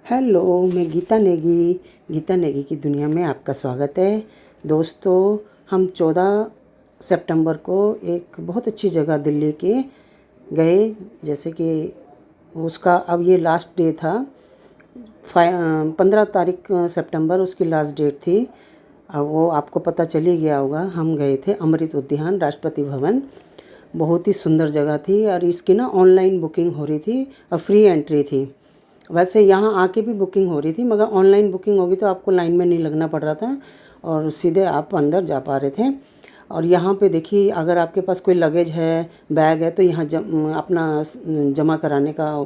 Hello, मैं गीता नेगी की दुनिया में आपका स्वागत है। दोस्तों, हम 14 सितंबर को एक बहुत अच्छी जगह दिल्ली के गए। जैसे कि उसका अब ये लास्ट डे था। 15 तारीख सितंबर उसकी लास्ट डेट थी। और वो आपको पता चल ही गया होगा। हम गए थे अमृत उद्यान, राष्ट्रपति भवन। बहुत ही सुंदर जगह थी और इसकी ना ऑनलाइन बुकिंग हो रही थी और फ्री एंट्री थी। वैसे यहाँ आके भी बुकिंग हो रही थी, मगर ऑनलाइन बुकिंग होगी तो आपको लाइन में नहीं लगना पड़ रहा था और सीधे आप अंदर जा पा रहे थे। और यहाँ पे देखिए, अगर आपके पास कोई लगेज है, बैग है, तो यहाँ अपना जमा कराने का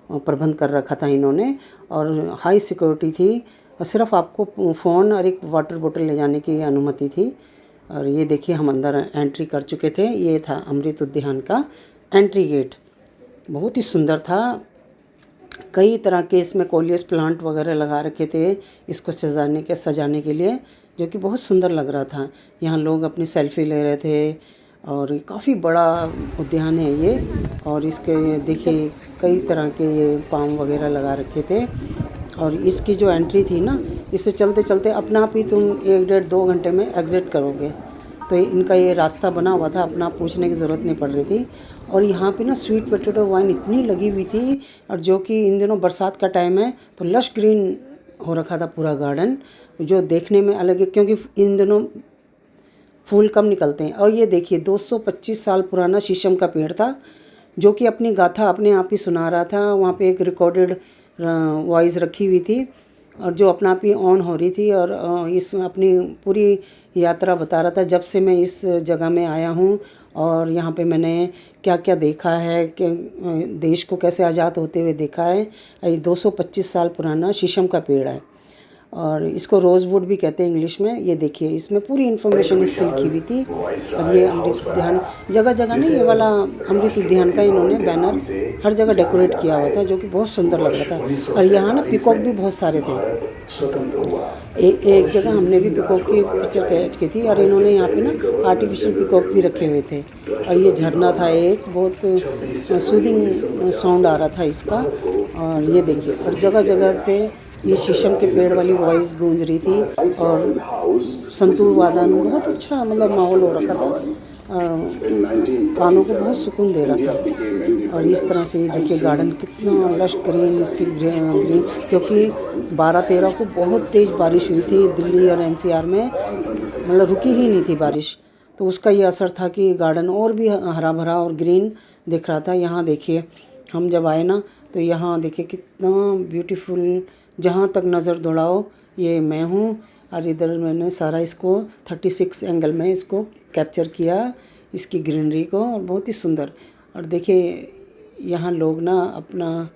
प्रबंध कर रखा था इन्होंने। और हाई सिक्योरिटी थी और सिर्फ आपको फ़ोन और एक वाटर बोतल ले जाने की अनुमति थी। और ये देखिए, हम अंदर एंट्री कर चुके थे। ये था अमृत उद्यान का एंट्री गेट। बहुत ही सुंदर था। कई तरह के इसमें कोलियस प्लांट वगैरह लगा रखे थे इसको सजाने के लिए, जो कि बहुत सुंदर लग रहा था। यहाँ लोग अपनी सेल्फी ले रहे थे और काफ़ी बड़ा उद्यान है ये। और इसके देखिए कई तरह के ये पाम वगैरह लगा रखे थे। और इसकी जो एंट्री थी ना, इससे चलते चलते अपना आप ही तुम 1 डेढ़ 2 घंटे में एग्ज़िट करोगे। तो इनका ये रास्ता बना हुआ था, अपना पूछने की ज़रूरत नहीं पड़ रही थी। और यहाँ पे ना स्वीट पोटैटो वाइन इतनी लगी हुई थी, और जो कि इन दिनों बरसात का टाइम है तो लश ग्रीन हो रखा था पूरा गार्डन, जो देखने में अलग है, क्योंकि इन दिनों फूल कम निकलते हैं। और ये देखिए 225 साल पुराना शीशम का पेड़ था, जो कि अपनी गाथा अपने आप ही सुना रहा था। वहाँ पे एक रिकॉर्डेड वॉइस रखी हुई थी और जो अपना आप ही ऑन हो रही थी। और इसमें अपनी पूरी यात्रा बता रहा था, जब से मैं इस जगह में आया हूँ और यहाँ पे मैंने क्या क्या देखा है, कि देश को कैसे आज़ाद होते हुए देखा है। ये 225 साल पुराना शीशम का पेड़ है और इसको रोज़वुड भी कहते हैं इंग्लिश में। ये देखिए, इसमें पूरी इन्फॉर्मेशन इसकी लिखी हुई थी। और ये अमृत उद्यान जगह जगह नहीं, ये वाला अमृत उद्यान का इन्होंने बैनर हर जगह डेकोरेट किया हुआ था, जो कि बहुत सुंदर लग रहा था। और यहाँ ना पिकॉक भी बहुत सारे थे। एक जगह हमने भी पिकॉक की पिक्चर कैच की थी। और इन्होंने यहाँ पे ना आर्टिफिशियल पिकॉक भी रखे हुए थे। और ये झरना था, एक बहुत सूदिंग साउंड आ रहा था इसका। और ये देखिए, और जगह जगह से ये शीशम के पेड़ वाली वॉइस गूंज रही थी और संतूर वादन, बहुत अच्छा मतलब माहौल हो रखा था। कानों को बहुत सुकून दे रहा था। और इस तरह से ये देखिए गार्डन कितना लश ग्रीन, इसकी ग्रीन, क्योंकि 12-13 को बहुत तेज़ बारिश हुई थी दिल्ली और एनसीआर में, मतलब रुकी ही नहीं थी बारिश। तो उसका ये असर था कि गार्डन और भी हरा भरा और ग्रीन दिख रहा था। यहाँ देखिए, हम जब आए ना तो यहाँ देखिए कितना ब्यूटीफुल, जहाँ तक नज़र दौड़ाओ ये मैं हूँ। और इधर मैंने सारा इसको 36 एंगल में इसको कैप्चर किया, इसकी ग्रीनरी को, और बहुत ही सुंदर। और देखिए यहाँ लोग ना अपना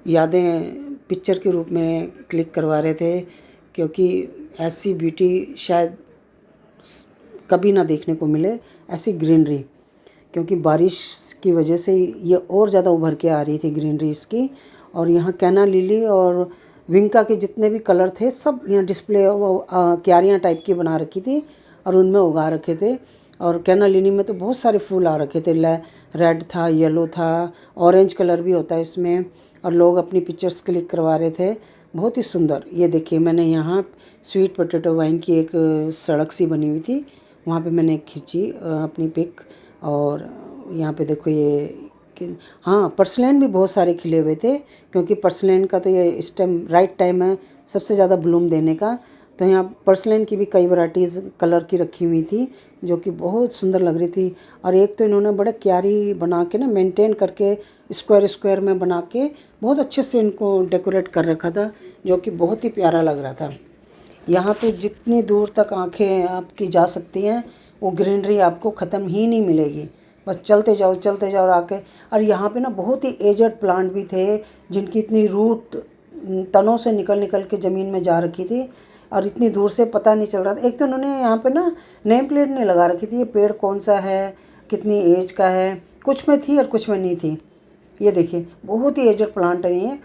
यादें पिक्चर के रूप में क्लिक करवा रहे थे, क्योंकि ऐसी ब्यूटी शायद कभी ना देखने को मिले, ऐसी ग्रीनरी। क्योंकि बारिश की वजह से ये और ज़्यादा उभर के आ रही थी ग्रीनरी इसकी। और यहाँ कैना लिली और विंका के जितने भी कलर थे सब यहाँ डिस्प्ले क्यारियाँ टाइप की बना रखी थी और उनमें उगा रखे थे। और कैना लिली में तो बहुत सारे फूल आ रखे थे, रेड था, येलो था, ऑरेंज कलर भी होता है इसमें। और लोग अपनी पिक्चर्स क्लिक करवा रहे थे, बहुत ही सुंदर। ये देखिए, मैंने यहाँ स्वीट पोटैटो वाइन की एक सड़क सी बनी हुई थी, वहाँ पे मैंने खींची अपनी पिक। और यहाँ पे देखो ये हाँ, पर्सलेन भी बहुत सारे खिले हुए थे, क्योंकि पर्सलेन का तो ये इस टाइम राइट टाइम है सबसे ज़्यादा ब्लूम देने का। तो यहाँ पर्सलेन की भी कई वैराइटीज़ कलर की रखी हुई थी, जो कि बहुत सुंदर लग रही थी। और एक तो इन्होंने बड़े क्यारी बना के ना, मेंटेन करके स्क्वायर स्क्वायर में बना के बहुत अच्छे से इनको डेकोरेट कर रखा था, जो कि बहुत ही प्यारा लग रहा था। यहाँ पे जितनी दूर तक आंखें आपकी जा सकती हैं, वो ग्रीनरी आपको ख़त्म ही नहीं मिलेगी। बस चलते जाओ आके। और यहाँ पे ना बहुत ही एजड प्लांट भी थे, जिनकी इतनी रूट तनों से निकल के ज़मीन में जा रखी थी और इतनी दूर से पता नहीं चल रहा था। एक तो उन्होंने यहाँ पे ना नेम प्लेट नहीं लगा रखी थी, ये पेड़ कौन सा है, कितनी एज का है, कुछ में थी और कुछ में नहीं थी। ये देखिए, बहुत ही एजड प्लांट है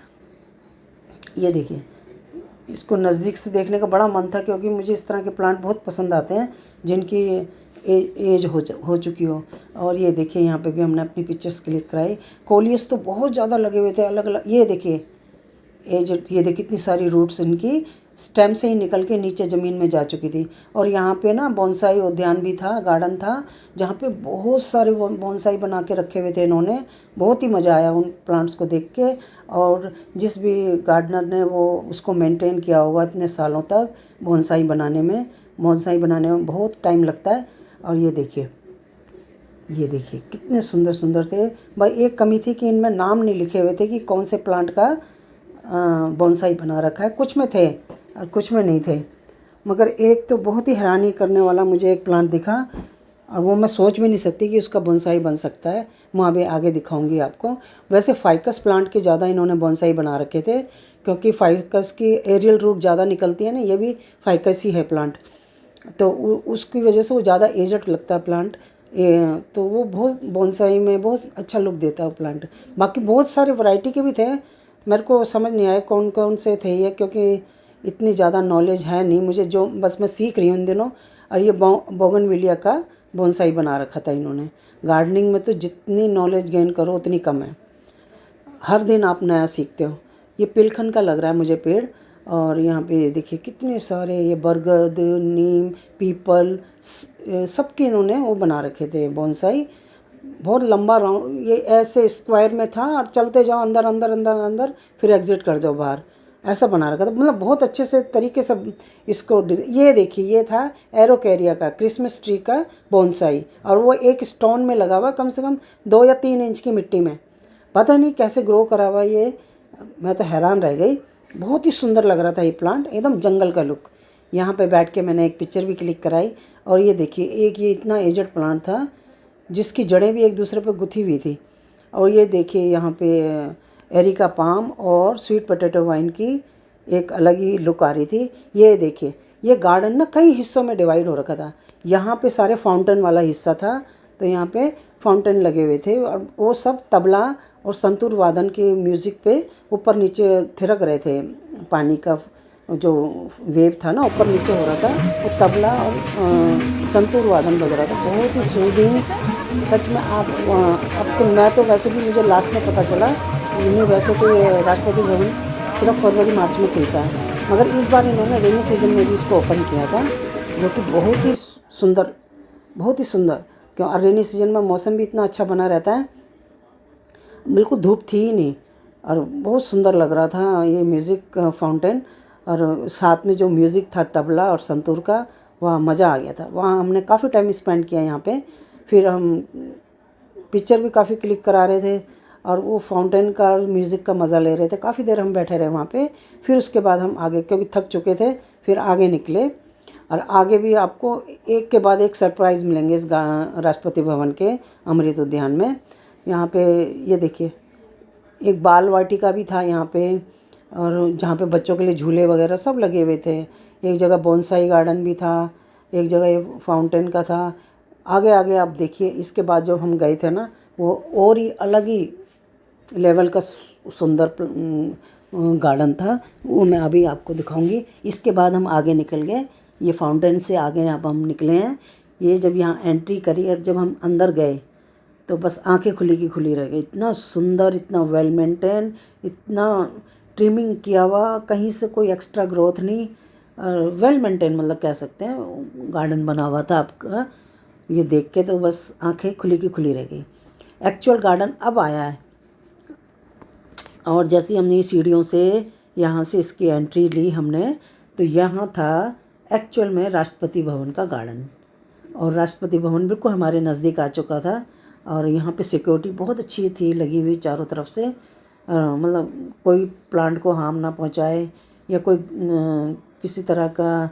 ये देखिए। इसको नज़दीक से देखने का बड़ा मन था, क्योंकि मुझे इस तरह के प्लांट बहुत पसंद आते हैं जिनकी एज हो चुकी हो। और ये देखिए, यहाँ पे भी हमने अपनी पिक्चर्स क्लिक कराई। कोलियस तो बहुत ज़्यादा लगे हुए थे अलग अलग। ये देखिए, एज, ये देखिए कितनी सारी रूट्स इनकी स्टेम से ही निकल के नीचे ज़मीन में जा चुकी थी। और यहाँ पे ना बोनसाई उद्यान भी था, गार्डन था, जहाँ पे बहुत सारे बोनसाई बना के रखे हुए थे इन्होंने। बहुत ही मज़ा आया उन प्लांट्स को देख के। और जिस भी गार्डनर ने वो उसको मेंटेन किया होगा इतने सालों तक, बोनसाई बनाने में बहुत टाइम लगता है। और ये देखिए कितने सुंदर सुंदर थे भाई। एक कमी थी कि इनमें नाम नहीं लिखे हुए थे कि कौन से प्लांट का बोनसाई बना रखा है। कुछ में थे और कुछ में नहीं थे, मगर एक तो बहुत ही हैरानी करने वाला मुझे एक प्लांट दिखा, और वो मैं सोच भी नहीं सकती कि उसका बोनसाई बन सकता है। मैं अभी आगे दिखाऊंगी आपको। वैसे फाइकस प्लांट के ज़्यादा इन्होंने बोनसाई बना रखे थे, क्योंकि फाइकस की एरियल रूट ज़्यादा निकलती है ना, ये भी फाइकस ही है प्लांट, तो उसकी वजह से वो ज़्यादा एजड लगता है प्लांट। तो वो बहुत बोनसाई में बहुत अच्छा लुक देता है वो प्लांट। बाकी बहुत सारे वैरायटी के भी थे, मेरे को समझ नहीं आया कौन कौन से थे ये, क्योंकि इतनी ज़्यादा नॉलेज है नहीं मुझे, जो बस मैं सीख रही हूँ इन दिनों। और ये बोगनविलिया का बोनसाई बना रखा था इन्होंने। गार्डनिंग में तो जितनी नॉलेज गेन करो उतनी कम है, हर दिन आप नया सीखते हो। ये पिलखन का लग रहा है मुझे पेड़। और यहाँ पे देखिए कितने सारे ये बरगद, नीम, पीपल, सबके इन्होंने वो बना रखे थे बोनसाई। बहुत लंबा राउंड, ये ऐसे स्क्वायर में था, और चलते जाओ अंदर अंदर अंदर अंदर, फिर एग्जिट कर जाओ बाहर, ऐसा बना रखा था। मतलब बहुत अच्छे से तरीके से इसको ये देखिए, ये था एरोकेरिया का क्रिसमस ट्री का बोनसाई, और वो एक स्टोन में लगा हुआ, कम से कम 2 या 3 इंच की मिट्टी में। पता नहीं कैसे ग्रो करा हुआ ये, मैं तो हैरान रह गई। बहुत ही सुंदर लग रहा था ये प्लांट, एकदम जंगल का लुक। यहाँ पे बैठ के मैंने एक पिक्चर भी क्लिक कराई। और ये देखिए एक ये इतना एजड प्लांट था जिसकी जड़ें भी एक दूसरे पर गुथी हुई थी। और ये देखिए यहाँ पे एरिका पाम और स्वीट पोटैटो वाइन की एक अलग ही लुक आ रही थी। ये देखिए ये गार्डन ना कई हिस्सों में डिवाइड हो रखा था। यहाँ पे सारे फाउंटेन वाला हिस्सा था, तो यहाँ पे फाउंटेन लगे हुए थे, और वो सब तबला और संतूर वादन के म्यूज़िक पे ऊपर नीचे थिरक रहे थे। पानी का जो वेव था ना ऊपर नीचे हो रहा था, वो तबला और संतूर वादन बज रहा था। बहुत ही सूदिंग, सच में। अब तो मैं तो वैसे भी मुझे लास्ट में पता चला, नहीं वैसे तो ये राष्ट्रपति भवन सिर्फ फरवरी मार्च में खुलता है, मगर इस बार इन्होंने रेनी सीजन में भी इसको ओपन किया था, जो कि बहुत ही सुंदर, बहुत ही सुंदर। क्यों, और रेनी सीजन में मौसम भी इतना अच्छा बना रहता है, बिल्कुल धूप थी ही नहीं, और बहुत सुंदर लग रहा था ये म्यूज़िक फाउंटेन। और साथ में जो म्यूज़िक था तबला और संतूर का, वहाँ मज़ा आ गया था। वहाँ हमने काफ़ी टाइम स्पेंड किया यहाँ पे। फिर हम पिक्चर भी काफ़ी क्लिक करा रहे थे, और वो फाउंटेन का म्यूज़िक का मज़ा ले रहे थे। काफ़ी देर हम बैठे रहे वहाँ पे। फिर उसके बाद हम आगे, क्योंकि थक चुके थे, फिर आगे निकले। और आगे भी आपको एक के बाद एक सरप्राइज़ मिलेंगे इस राष्ट्रपति भवन के अमृत उद्यान में। यहाँ पे ये देखिए एक बाल वाटिका भी था यहाँ पे, और जहाँ पे बच्चों के लिए झूले वगैरह सब लगे हुए थे। एक जगह बोनसाई गार्डन भी था, एक जगह ये फाउंटेन का था। आगे आगे आप देखिए, इसके बाद जब हम गए थे ना, वो और ही अलग ही लेवल का सुंदर गार्डन था, वो मैं अभी आपको दिखाऊंगी। इसके बाद हम आगे निकल गए, ये फाउंटेन से आगे अब हम निकले हैं। ये जब यहाँ एंट्री करी और जब हम अंदर गए तो बस आंखें खुली की खुली रह गई। इतना सुंदर, इतना वेल मेंटेन, इतना ट्रिमिंग किया हुआ, कहीं से कोई एक्स्ट्रा ग्रोथ नहीं, वेल मेंटेन मतलब कह सकते हैं गार्डन बना हुआ था आपका। ये देख के तो बस आंखें खुली की खुली रह गई। एक्चुअल गार्डन अब आया है, और जैसे हमने सीढ़ियों से यहाँ से इसकी एंट्री ली हमने, तो यहाँ था एक्चुअल में राष्ट्रपति भवन का गार्डन। और राष्ट्रपति भवन बिल्कुल हमारे नज़दीक आ चुका था, और यहाँ पे सिक्योरिटी बहुत अच्छी थी लगी हुई चारों तरफ से। मतलब कोई प्लांट को हार्म ना पहुँचाए, या कोई किसी तरह का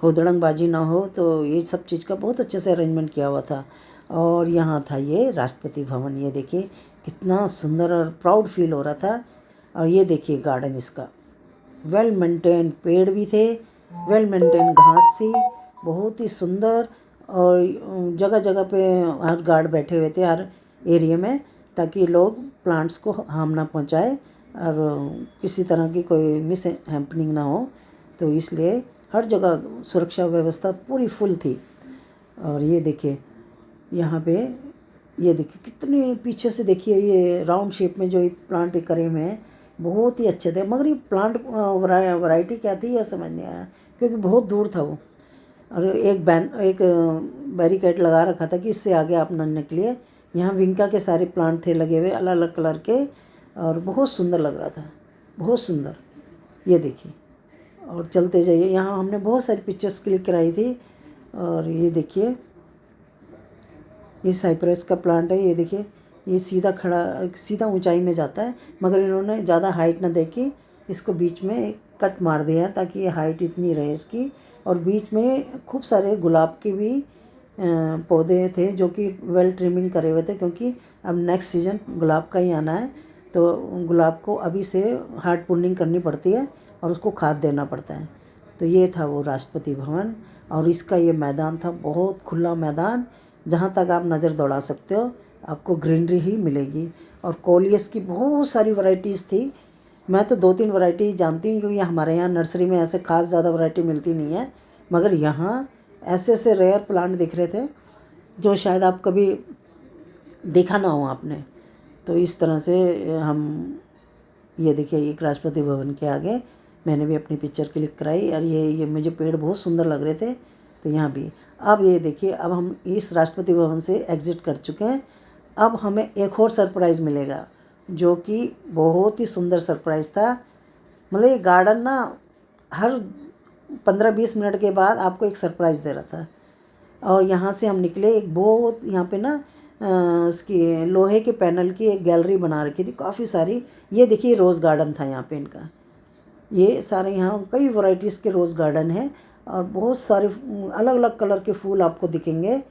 होदड़ंगबाजी ना हो, तो ये सब चीज़ का बहुत अच्छे से अरेंजमेंट किया हुआ था। और यहाँ था ये राष्ट्रपति भवन। ये देखिए कितना सुंदर और प्राउड फील हो रहा था। और ये देखिए गार्डन इसका, वेल मेंटेन पेड़ भी थे, वेल मेंटेन घास थी, बहुत ही सुंदर। और जगह जगह पे हर गार्ड बैठे हुए थे हर एरिया में, ताकि लोग प्लांट्स को हार्म ना पहुंचाए और किसी तरह की कोई मिस हैपनिंग ना हो, तो इसलिए हर जगह सुरक्षा व्यवस्था पूरी फुल थी। और ये देखिए यहाँ पे, ये देखिए कितने पीछे से देखिए ये राउंड शेप में जो प्लांट करे हुए हैं, बहुत ही अच्छे थे, मगर ये प्लांट वैरायटी क्या थी यह समझ नहीं आया, क्योंकि बहुत दूर था वो। और एक बैरिकेड लगा रखा था कि इससे आगे आप न निकलिए। यहाँ विंका के सारे प्लांट थे लगे हुए अलग अलग कलर के, और बहुत सुंदर लग रहा था, बहुत सुंदर। ये देखिए, और चलते जाइए, यहाँ हमने बहुत सारी पिक्चर्स क्लिक कराई थी। और ये देखिए, ये साइप्रस का प्लांट है। ये देखिए, ये सीधा ऊंचाई में जाता है, मगर इन्होंने ज़्यादा हाइट ना देखी, इसको बीच में कट मार दिया ताकि ये हाइट इतनी रहे इसकी। और बीच में खूब सारे गुलाब के भी पौधे थे जो कि वेल ट्रिमिंग करे हुए थे, क्योंकि अब नेक्स्ट सीजन गुलाब का ही आना है, तो गुलाब को अभी से हार्ड पुलिंग करनी पड़ती है और उसको खाद देना पड़ता है। तो ये था वो राष्ट्रपति भवन, और इसका ये मैदान था, बहुत खुला मैदान, जहाँ तक आप नज़र दौड़ा सकते हो आपको ग्रीनरी ही मिलेगी। और कोलियस की बहुत सारी वैरायटीज़ थी। मैं तो 2-3 वैरायटी जानती हूँ, क्योंकि हमारे यहाँ नर्सरी में ऐसे खास ज़्यादा वैरायटी मिलती नहीं है, मगर यहाँ ऐसे ऐसे रेयर प्लांट दिख रहे थे जो शायद आप कभी देखा ना हो आपने। तो इस तरह से हम, ये देखिए, एक राष्ट्रपति भवन के आगे मैंने भी अपनी पिक्चर क्लिक कराई, और ये मुझे पेड़ बहुत सुंदर लग रहे थे, तो यहाँ भी। अब ये देखिए, अब हम इस राष्ट्रपति भवन से एग्ज़िट कर चुके हैं। अब हमें एक और सरप्राइज़ मिलेगा, जो कि बहुत ही सुंदर सरप्राइज़ था। मतलब ये गार्डन ना हर 15-20 मिनट के बाद आपको एक सरप्राइज़ दे रहा था। और यहाँ से हम निकले, एक बहुत यहाँ पे ना उसकी लोहे के पैनल की एक गैलरी बना रखी थी काफ़ी सारी। ये देखिए, रोज़ गार्डन था यहाँ पे इनका। ये सारे यहाँ कई वैरायटीज़ के रोज़ गार्डन है, और बहुत सारे अलग अलग कलर के फूल आपको दिखेंगे।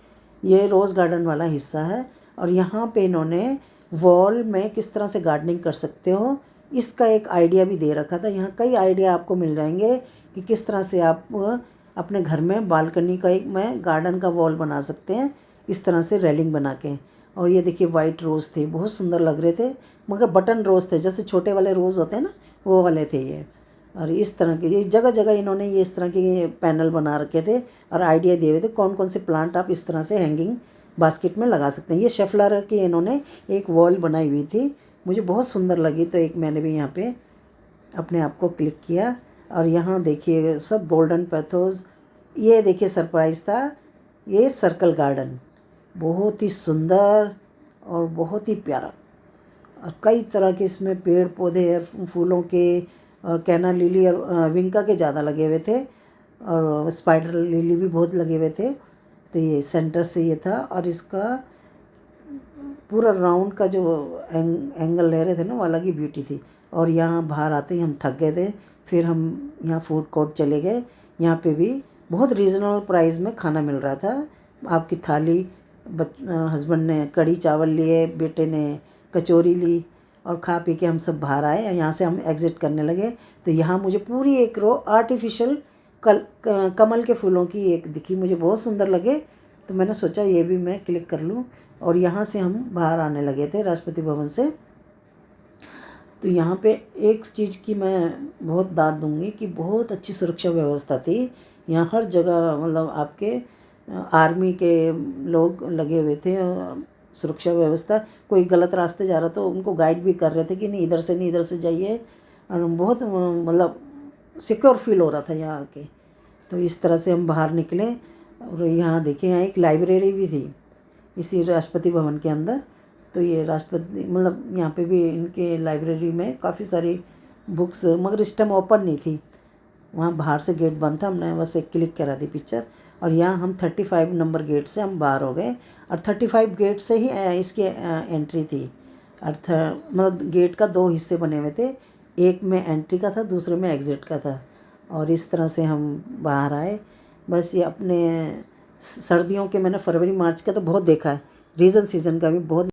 ये रोज़ गार्डन वाला हिस्सा है, और यहाँ पे इन्होंने वॉल में किस तरह से गार्डनिंग कर सकते हो इसका एक आइडिया भी दे रखा था। यहाँ कई आइडिया आपको मिल जाएंगे कि किस तरह से आप अपने घर में बालकनी का एक में गार्डन का वॉल बना सकते हैं, इस तरह से रेलिंग बना के। और ये देखिए, वाइट रोज़ थे, बहुत सुंदर लग रहे थे, मगर बटन रोज़ थे, जैसे छोटे वाले रोज़ होते हैं ना, वो वाले थे ये। और इस तरह के ये जगह जगह इन्होंने ये इस तरह के पैनल बना रखे थे, और आइडिया दिए हुए थे कौन कौन से प्लांट आप इस तरह से हैंगिंग बास्केट में लगा सकते हैं। ये शेफलर की इन्होंने एक वॉल बनाई हुई थी, मुझे बहुत सुंदर लगी, तो एक मैंने भी यहाँ पे अपने आप को क्लिक किया। और यहाँ देखिए, सब गोल्डन पैथोस। ये देखिए, सरप्राइज़ था, ये सर्कल गार्डन, बहुत ही सुंदर और बहुत ही प्यारा, और कई तरह के इसमें पेड़ पौधे और फूलों के, और कैना लिली और विंका के ज़्यादा लगे हुए थे, और स्पाइडर लिली भी बहुत लगे हुए थे। तो ये सेंटर से ये था, और इसका पूरा राउंड का जो एंगल ले रहे थे ना, वो अलग ही ब्यूटी थी। और यहाँ बाहर आते ही हम थक गए थे, फिर हम यहाँ फूड कोर्ट चले गए। यहाँ पे भी बहुत रीज़नेबल प्राइस में खाना मिल रहा था। आपकी थाली, हस्बैंड ने कढ़ी चावल लिए, बेटे ने कचौरी ली, और खा पी के हम सब बाहर आए। यहाँ से हम एग्ज़िट करने लगे, तो यहाँ मुझे पूरी एक रो आर्टिफिशियल कमल के फूलों की एक दिखी, मुझे बहुत सुंदर लगे, तो मैंने सोचा ये भी मैं क्लिक कर लूँ। और यहाँ से हम बाहर आने लगे थे राष्ट्रपति भवन से। तो यहाँ पे एक चीज़ की मैं बहुत दाद दूँगी कि बहुत अच्छी सुरक्षा व्यवस्था थी यहाँ हर जगह। मतलब आपके आर्मी के लोग लगे हुए थे, सुरक्षा व्यवस्था। कोई गलत रास्ते जा रहा तो उनको गाइड भी कर रहे थे कि नहीं, इधर से नहीं, इधर से जाइए। और बहुत मतलब सिक्योर फील हो रहा था यहाँ आके। तो इस तरह से हम बाहर निकले, और यहाँ देखें, यहाँ एक लाइब्रेरी भी थी इसी राष्ट्रपति भवन के अंदर। तो ये राष्ट्रपति, मतलब यहाँ पे भी इनके लाइब्रेरी में काफ़ी सारी बुक्स, मगर इस टाइम ओपन नहीं थी, वहाँ बाहर से गेट बंद था। हमने बस एक क्लिक करा दी पिक्चर, और यहाँ हम 35 नंबर गेट से हम बाहर हो गए। और 35 गेट से ही इसकी एंट्री थी। मतलब गेट का 2 हिस्से बने हुए थे, एक में एंट्री का था, दूसरे में एग्ज़िट का था। और इस तरह से हम बाहर आए। बस ये अपने सर्दियों के मैंने फरवरी मार्च का तो बहुत देखा है, रीजन सीज़न का भी बहुत